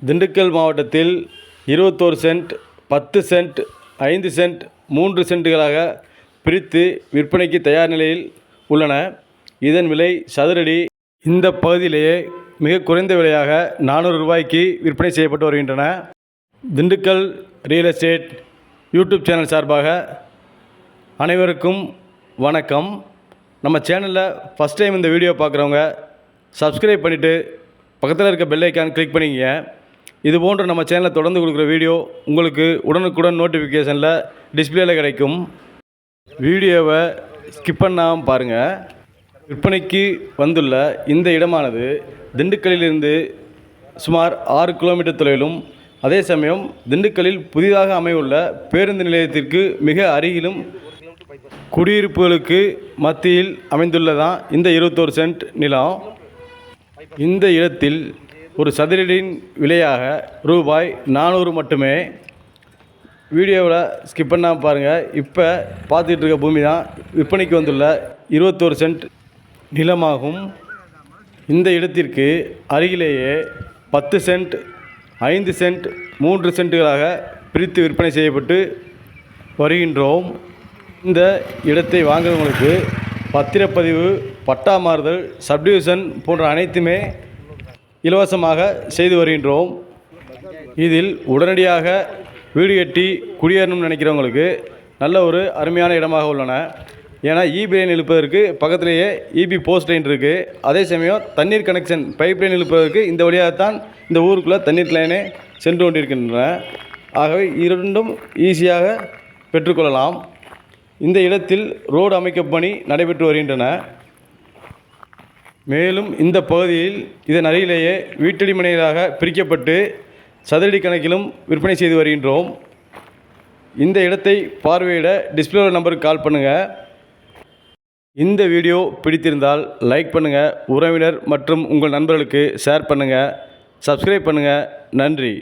திண்டுக்கல் மாவட்டத்தில் 21 send, 10 send, 5 send, 3 சென்ட்டுகளாக பிரித்து விற்பனைக்கு தயார் நிலையில் உள்ளன. இதன் விலை சதுரடி இந்த பகுதியிலேயே மிக குறைந்த விலையாக 400 ரூபாய்க்கு விற்பனை செய்யப்பட்டு வருகின்றன. Dindigul real estate YouTube channel சார்பாக அனைவருக்கும் வணக்கம். நம்ம சேனலில் ஃபஸ்ட் டைம் இந்த வீடியோ பார்க்குறவங்க சப்ஸ்கிரைப் பண்ணிவிட்டு பக்கத்தில் இருக்க பெல் ஐக்கான் கிளிக் பண்ணிக்கங்க. இது போன்ற நம்ம சேனலில் தொடர்ந்து கொடுக்குற வீடியோ உங்களுக்கு உடனுக்குடன் நோட்டிஃபிகேஷனில் டிஸ்பிளேயில் கிடைக்கும். வீடியோவை ஸ்கிப் பண்ணாமல் பாருங்கள். விற்பனைக்கு வந்துள்ள இந்த இடமானது திண்டுக்கல்லிலிருந்து சுமார் 6 கிலோமீட்டர் தொலைவிலும், அதே சமயம் திண்டுக்கல்லில் புதிதாக அமையுள்ள பேருந்து நிலையத்திற்கு மிக அருகிலும் குடியிருப்புகளுக்கு மத்தியில் அமைந்துள்ளதான் இந்த 21 சென்ட் நிலம். இந்த இடத்தில் ஒரு சதுரடியின் விலையாக ரூபாய் 400 மட்டுமே. வீடியோவில் ஸ்கிப் பண்ணாமல் பாருங்கள். இப்போ பார்த்துக்கிட்டு இருக்க பூமி தான் விற்பனைக்கு வந்துள்ள 21 சென்ட் நிலமாகும். இந்த இடத்திற்கு அருகிலேயே 10 சென்ட், 5 சென்ட், 3 சென்ட்டுகளாக பிரித்து விற்பனை செய்யப்பட்டு வருகின்றோம். இந்த இடத்தை வாங்குறவங்களுக்கு பத்திரப்பதிவு, பட்டா மாறுதல், சப்டிவிஷன் போன்ற அனைத்துமே இலவசமாக செய்து வருகின்றோம். இதில் உடனடியாக வீடு கட்டி குடியேறணும்னு நினைக்கிறவங்களுக்கு நல்ல ஒரு அருமையான இடமாக உள்ளன. ஏன்னா ஈபி லைன் இழுப்பதற்கு பக்கத்திலேயே ஈபி போஸ்ட் லைன் இருக்குது. அதே சமயம் தண்ணீர் கனெக்ஷன் பைப் லைன் இழுப்பதற்கு இந்த வழியாகத்தான் இந்த ஊருக்குள்ளே தண்ணீர் லைனே சென்று கொண்டிருக்கின்றன. ஆகவே இரண்டும் ஈஸியாக பெற்றுக்கொள்ளலாம். இந்த இடத்தில் ரோடு அமைக்கும் பணி நடைபெற்று வருகின்றன. மேலும் இந்த பகுதியில் இதன் அருகிலேயே வீட்டடி மனைகளாக பிரிக்கப்பட்டு சதுரடி கணக்கிலும் விற்பனை செய்து வருகின்றோம். இந்த இடத்தை பார்வையிட டிஸ்பிளே நம்பருக்கு கால் பண்ணுங்கள். இந்த வீடியோ பிடித்திருந்தால் லைக் பண்ணுங்கள், உறவினர் மற்றும் உங்கள் நண்பர்களுக்கு ஷேர் பண்ணுங்கள், சப்ஸ்கிரைப் பண்ணுங்கள். நன்றி.